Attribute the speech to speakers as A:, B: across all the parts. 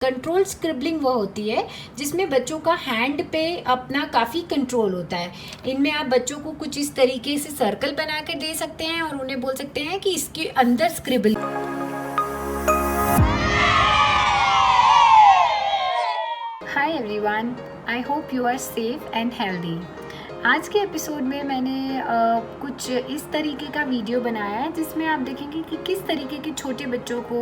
A: Control scribbling वो होती है जिसमें बच्चों का हैंड पे अपना काफ़ी कंट्रोल होता है। इनमें आप बच्चों को कुछ इस तरीके से सर्कल बना कर दे सकते हैं और उन्हें बोल सकते हैं कि इसके अंदर scribble. Hi everyone, I hope you are safe and healthy. आज के एपिसोड में मैंने कुछ इस तरीके का वीडियो बनाया है जिसमें आप देखेंगे कि किस तरीके के छोटे बच्चों को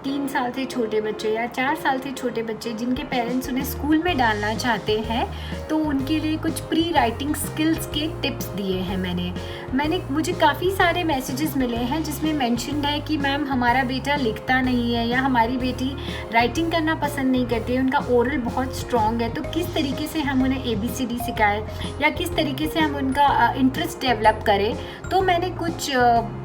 A: 3 साल से छोटे बच्चे या 4 साल से छोटे बच्चे जिनके पेरेंट्स उन्हें स्कूल में डालना चाहते हैं तो उनके लिए कुछ प्री राइटिंग स्किल्स के टिप्स दिए हैं। मैंने मुझे काफ़ी सारे मैसेजेस मिले हैं जिसमें मेंशन्ड है कि मैम हमारा बेटा लिखता नहीं है या हमारी बेटी राइटिंग करना पसंद नहीं करती है, उनका ओरल बहुत स्ट्रॉन्ग है, तो किस तरीके से हम उन्हें ABCD सिखाएं या किस तरीके से हम उनका इंटरेस्ट डेवलप करें। तो मैंने कुछ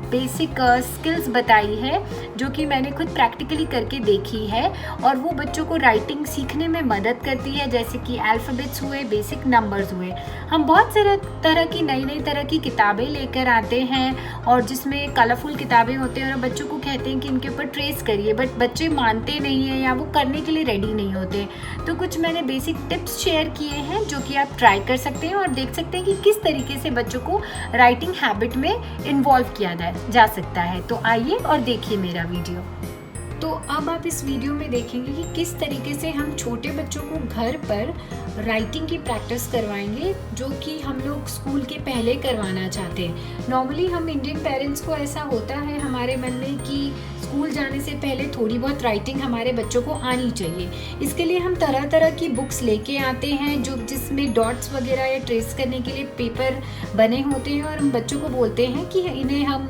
A: बेसिक स्किल्स बताई है जो कि मैंने खुद प्रैक्टिकली करके देखी है और वो बच्चों को राइटिंग सीखने में मदद करती है, जैसे कि अल्फ़ाबेट्स हुए, बेसिक नंबर्स हुए। हम बहुत सारे तरह की नई तरह की किताबें लेकर आते हैं और जिसमें कलरफुल किताबें होते हैं और बच्चों को कहते हैं कि इनके ऊपर ट्रेस करिए, बट बच्चे मानते नहीं हैं या वो करने के लिए रेडी नहीं होते। तो कुछ मैंने बेसिक टिप्स शेयर किए हैं जो कि आप ट्राई कर सकते हैं और देख सकते हैं कि किस तरीके से बच्चों को राइटिंग हैबिट में इन्वॉल्व किया जा सकता है। तो आइए और देखिए मेरा वीडियो। तो अब आप इस वीडियो में देखेंगे कि किस तरीके से हम छोटे बच्चों को घर पर राइटिंग की प्रैक्टिस करवाएंगे जो कि हम लोग स्कूल के पहले करवाना चाहते हैं। नॉर्मली हम इंडियन पेरेंट्स को ऐसा होता है हमारे मन में कि स्कूल जाने से पहले थोड़ी बहुत राइटिंग हमारे बच्चों को आनी चाहिए। इसके लिए हम तरह तरह की बुक्स लेके आते हैं जिसमें डॉट्स वगैरह या ट्रेस करने के लिए पेपर बने होते हैं और हम बच्चों को बोलते हैं कि इन्हें हम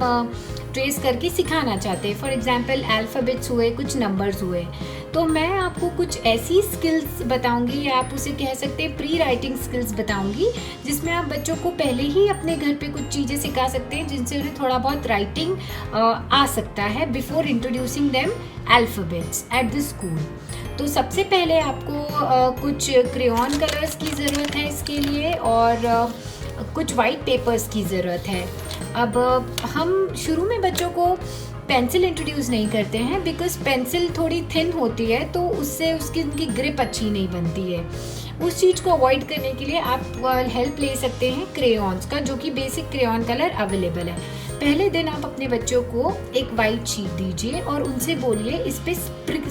A: ट्रेस करके सिखाना चाहते हैं। फॉर एग्जांपल अल्फ़ाबेट्स हुए, कुछ नंबर्स हुए। तो मैं आपको कुछ ऐसी स्किल्स बताऊंगी या आप उसे कह सकते हैं प्री राइटिंग स्किल्स बताऊंगी जिसमें आप बच्चों को पहले ही अपने घर पे कुछ चीज़ें सिखा सकते हैं जिनसे उन्हें थोड़ा बहुत राइटिंग आ सकता है before introducing them alphabets at the school. तो सबसे पहले आपको कुछ क्रेयॉन कलर्स की ज़रूरत है इसके लिए और कुछ वाइट पेपर्स की ज़रूरत है। अब हम शुरू में बच्चों को पेंसिल इंट्रोड्यूस नहीं करते हैं बिकॉज पेंसिल थोड़ी थिन होती है तो उससे उनकी ग्रिप अच्छी नहीं बनती है। उस चीज़ को अवॉइड करने के लिए आप हेल्प ले सकते हैं क्रेयॉन्स का, जो कि बेसिक क्रेयॉन कलर अवेलेबल है। पहले दिन आप अपने बच्चों को एक वाइट शीट दीजिए और उनसे बोलिए इस पर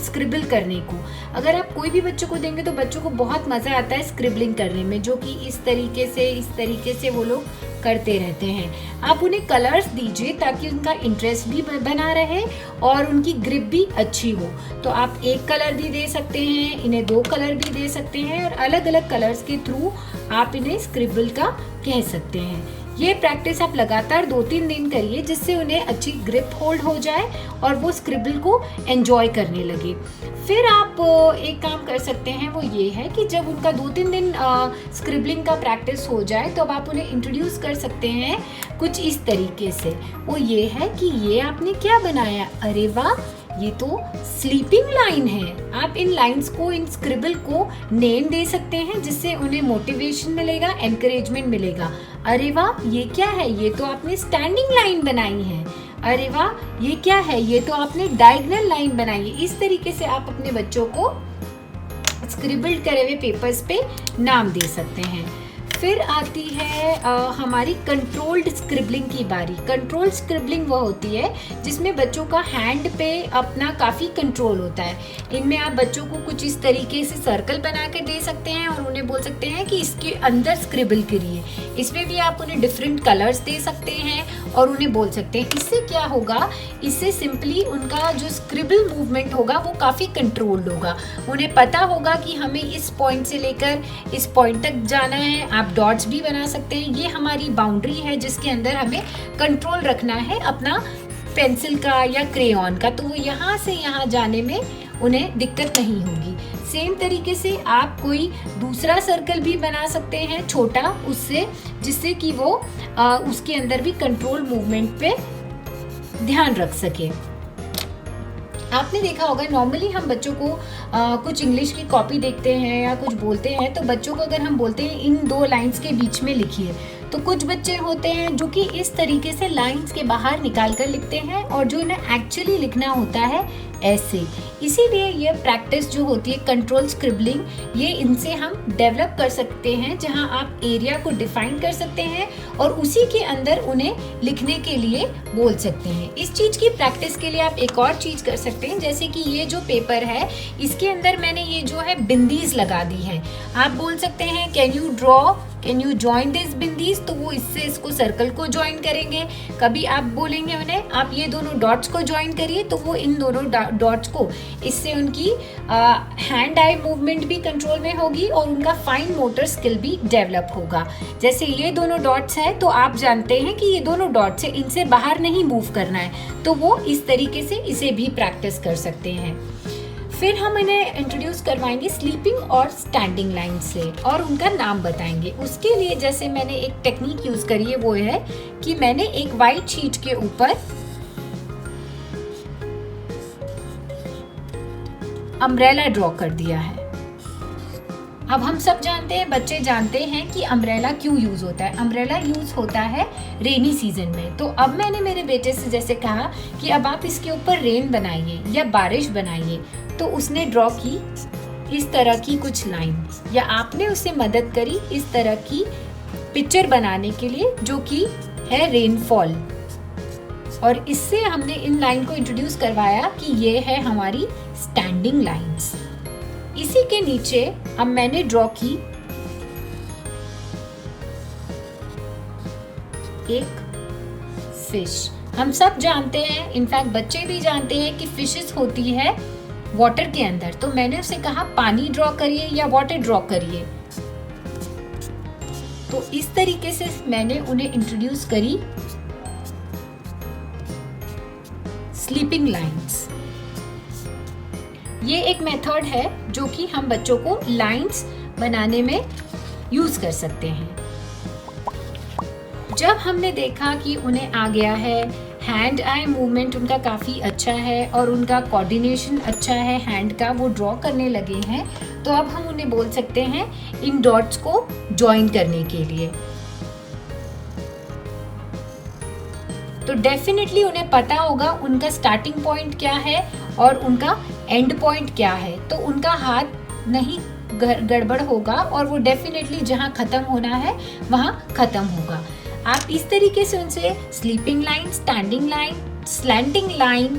A: स्क्रिबल करने को। अगर आप कोई भी बच्चों को देंगे तो बच्चों को बहुत मज़ा आता है स्क्रिबलिंग करने में, जो कि इस तरीके से वो लोग करते रहते हैं। आप उन्हें कलर्स दीजिए ताकि उनका इंटरेस्ट भी बना रहे और उनकी ग्रिप भी अच्छी हो। तो आप एक कलर भी दे सकते हैं, इन्हें 2 कलर भी दे सकते हैं और अलग अलग कलर्स के थ्रू आप इन्हें स्क्रिबल का कह सकते हैं। ये प्रैक्टिस आप लगातार 2-3 दिन करिए जिससे उन्हें अच्छी ग्रिप होल्ड हो जाए और वो स्क्रिबल को एंजॉय करने लगे। फिर आप एक काम कर सकते हैं, वो ये है कि जब उनका 2-3 दिन स्क्रिबलिंग का प्रैक्टिस हो जाए तो अब आप उन्हें इंट्रोड्यूस कर सकते हैं कुछ इस तरीके से। वो ये है कि ये आपने क्या बनाया, अरे वाह ये तो स्लीपिंग लाइन है। आप इन लाइंस को, इन स्क्रिबल को नेम दे सकते हैं जिससे उन्हें मोटिवेशन मिलेगा, एनकरेजमेंट मिलेगा। अरे वाह ये क्या है, ये तो आपने स्टैंडिंग लाइन बनाई है। अरे वाह ये क्या है, ये तो आपने डायगोनल लाइन बनाई है। इस तरीके से आप अपने बच्चों को स्क्रिबल करे हुए पेपर्स पे नाम दे सकते हैं। फिर आती है हमारी कंट्रोल्ड स्क्रिबलिंग की बारी। कंट्रोल्ड स्क्रिबलिंग वो होती है जिसमें बच्चों का हैंड पे अपना काफ़ी कंट्रोल होता है। इनमें आप बच्चों को कुछ इस तरीके से सर्कल बना कर दे सकते हैं और उन्हें बोल सकते हैं कि इसके अंदर स्क्रिबल करिए। इसमें भी आप उन्हें डिफरेंट कलर्स दे सकते हैं और उन्हें बोल सकते हैं। इससे क्या होगा, इससे सिंपली उनका जो स्क्रिबल मूवमेंट होगा वो काफ़ी कंट्रोल्ड होगा। उन्हें पता होगा कि हमें इस पॉइंट से लेकर इस पॉइंट तक जाना है। आप डॉट्स भी बना सकते हैं, ये हमारी बाउंड्री है जिसके अंदर हमें कंट्रोल रखना है अपना पेंसिल का या क्रेयॉन का, तो वो यहाँ से यहाँ जाने में उन्हें दिक्कत नहीं होगी। सेम तरीके से आप कोई दूसरा सर्कल भी बना सकते हैं छोटा उससे, जिससे कि वो उसके अंदर भी कंट्रोल मूवमेंट पे ध्यान रख सके। आपने देखा होगा नॉर्मली हम बच्चों को कुछ इंग्लिश की कॉपी देखते हैं या कुछ बोलते हैं तो बच्चों को अगर हम बोलते हैं इन 2 लाइंस के बीच में लिखिए, तो कुछ बच्चे होते हैं जो कि इस तरीके से लाइंस के बाहर निकाल कर लिखते हैं और जो इन्हें एक्चुअली लिखना होता है ऐसे। इसीलिए ये प्रैक्टिस जो होती है कंट्रोल स्क्रिबलिंग, ये इनसे हम डेवलप कर सकते हैं, जहां आप एरिया को डिफाइन कर सकते हैं और उसी के अंदर उन्हें लिखने के लिए बोल सकते हैं। इस चीज़ की प्रैक्टिस के लिए आप एक और चीज़ कर सकते हैं, जैसे कि ये जो पेपर है इसके अंदर मैंने ये जो है बिंदीज लगा दी है। आप बोल सकते हैं can you join this bindis, तो वो इससे इसको सर्कल को ज्वाइन करेंगे। कभी आप बोलेंगे उन्हें आप ये दोनों डॉट्स को ज्वाइन करिए, तो वो इन दोनों डॉट्स को, इससे उनकी हैंड आई मूवमेंट भी कंट्रोल में होगी और उनका फाइन मोटर स्किल भी डेवलप होगा। जैसे ये दोनों डॉट्स है तो आप जानते हैं कि ये दोनों डॉट्स है, इनसे बाहर नहीं मूव करना है, तो वो इस तरीके से इसे भी प्रैक्टिस कर सकते हैं। फिर हम इन्हें इंट्रोड्यूस करवाएंगे स्लीपिंग और स्टैंडिंग लाइन से और उनका नाम बताएंगे। उसके लिए जैसे मैंने एक टेक्निक यूज करी है, वो है कि मैंने एक वाइट शीट के ऊपर अम्ब्रेला ड्रॉ कर दिया है। अब हम सब जानते हैं, बच्चे जानते हैं कि अम्ब्रेला क्यों यूज होता है। अम्ब्रेला यूज होता है रेनी सीजन में। तो अब मैंने मेरे बेटे से जैसे कहा कि अब आप इसके ऊपर रेन बनाइए या बारिश बनाइए, तो उसने ड्रॉ की इस तरह की कुछ लाइन, या आपने उसे मदद करी इस तरह की पिक्चर बनाने के लिए जो कि है रेनफॉल। और इससे हमने इन लाइन को इंट्रोड्यूस करवाया कि ये है हमारी स्टैंडिंग लाइंस। इसी के नीचे अब मैंने ड्रॉ की एक फिश। हम सब जानते हैं, इनफैक्ट बच्चे भी जानते हैं कि फिशेस होती है वाटर के अंदर। तो मैंने उसे कहा पानी ड्रॉ करिए या वाटर ड्रॉ करिए। तो इस तरीके से मैंने उन्हें इंट्रोड्यूस करी स्लीपिंग लाइंस। ये एक मेथड है जो कि हम बच्चों को लाइंस बनाने में यूज कर सकते हैं। जब हमने देखा कि उन्हें आ गया है, हैंड आई मूवमेंट उनका काफ़ी अच्छा है और उनका कोऑर्डिनेशन अच्छा है हैंड का, वो ड्रॉ करने लगे हैं, तो अब हम उन्हें बोल सकते हैं इन डॉट्स को ज्वाइन करने के लिए। तो डेफिनेटली उन्हें पता होगा उनका स्टार्टिंग पॉइंट क्या है और उनका एंड पॉइंट क्या है, तो उनका हाथ नहीं गड़बड़ होगा और वो डेफिनेटली जहाँ खत्म होना है वहाँ खत्म होगा। आप इस तरीके से उनसे sleeping line, standing line, slanting line,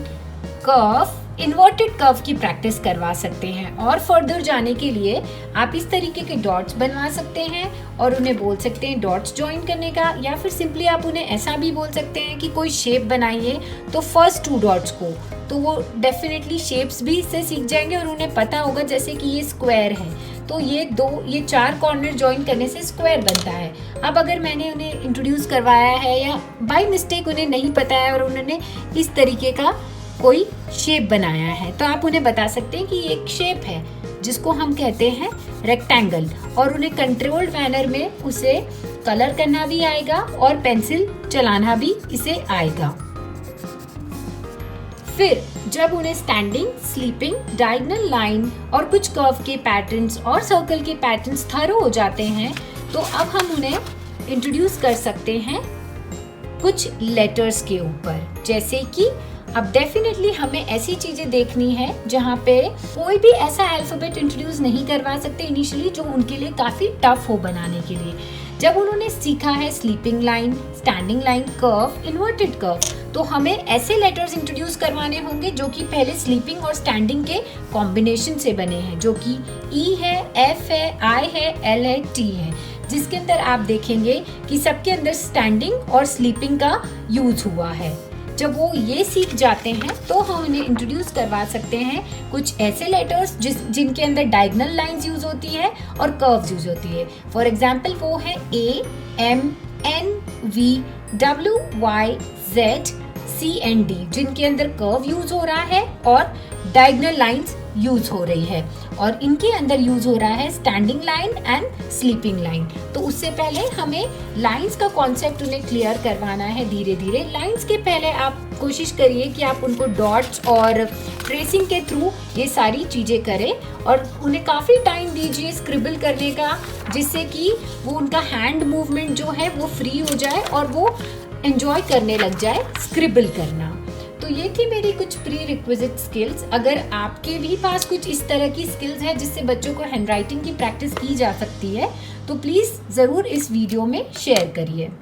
A: curve, inverted curve की प्रैक्टिस करवा सकते हैं। और फर्दर जाने के लिए आप इस तरीके के डॉट्स बनवा सकते हैं और उन्हें बोल सकते हैं डॉट्स ज्वाइन करने का, या फिर सिंपली आप उन्हें ऐसा भी बोल सकते हैं कि कोई शेप बनाइए, तो फर्स्ट 2 डॉट्स को, तो वो डेफिनेटली शेप्स भी इससे सीख जाएंगे और उन्हें पता होगा जैसे कि ये स्क्वायर है तो ये 4 कॉर्नर ज्वाइन करने से स्क्वायर बनता है। अब अगर मैंने उन्हें इंट्रोड्यूस करवाया है या बाय मिस्टेक उन्हें नहीं पता है और उन्होंने इस तरीके का कोई शेप बनाया है, तो आप उन्हें बता सकते हैं कि ये एक शेप है जिसको हम कहते हैं रेक्टेंगल, और उन्हें कंट्रोल्ड मैनर में उसे कलर करना भी आएगा और पेंसिल चलाना भी इसे आएगा। फिर जब उन्हें स्टैंडिंग, स्लीपिंग, डायगोनल लाइन और कुछ कर्व के पैटर्न्स और सर्कल के पैटर्न्स थरो हो जाते हैं, तो अब हम उन्हें इंट्रोड्यूस कर सकते हैं कुछ लेटर्स के ऊपर। जैसे कि अब डेफिनेटली हमें ऐसी चीजें देखनी है जहाँ पे कोई भी ऐसा अल्फाबेट इंट्रोड्यूस नहीं करवा सकते इनिशियली जो उनके लिए काफी टफ हो बनाने के लिए। जब उन्होंने सीखा है sleeping line, standing line, curve, inverted curve, तो हमें ऐसे लेटर्स इंट्रोड्यूस करवाने होंगे जो कि पहले स्लीपिंग और स्टैंडिंग के कॉम्बिनेशन से बने हैं, जो कि ई है, एफ है, आई है, एल है, टी है, जिसके अंदर आप देखेंगे कि सबके अंदर स्टैंडिंग और स्लीपिंग का यूज हुआ है। जब वो ये सीख जाते हैं तो हम उन्हें इंट्रोड्यूस करवा सकते हैं कुछ ऐसे लेटर्स जिनके अंदर डायगोनल लाइंस यूज होती है और कर्व्स यूज होती है। फॉर एग्जांपल वो है A, M, N, V, W, Y, Z, C and D, जिनके अंदर कर्व यूज हो रहा है और डायगोनल लाइंस यूज हो रही है, और इनके अंदर यूज हो रहा है standing line and sleeping line. तो उससे पहले हमें लाइंस का कॉन्सेप्ट उन्हें क्लियर करवाना है धीरे धीरे। लाइंस के पहले आप कोशिश करिए कि आप उनको डॉट्स और ट्रेसिंग के थ्रू ये सारी चीज़ें करें और उन्हें काफ़ी टाइम दीजिए स्क्रिबल करने का, जिससे कि वो उनका हैंड मूवमेंट जो है वो फ्री हो जाए और वो एंजॉय करने लग जाए स्क्रिबल करना। तो ये थी मेरी कुछ प्री रिक्विजिट स्किल्स। अगर आपके भी पास कुछ इस तरह की स्किल्स है जिससे बच्चों को हैंडराइटिंग की प्रैक्टिस की जा सकती है तो प्लीज़ ज़रूर इस वीडियो में शेयर करिए।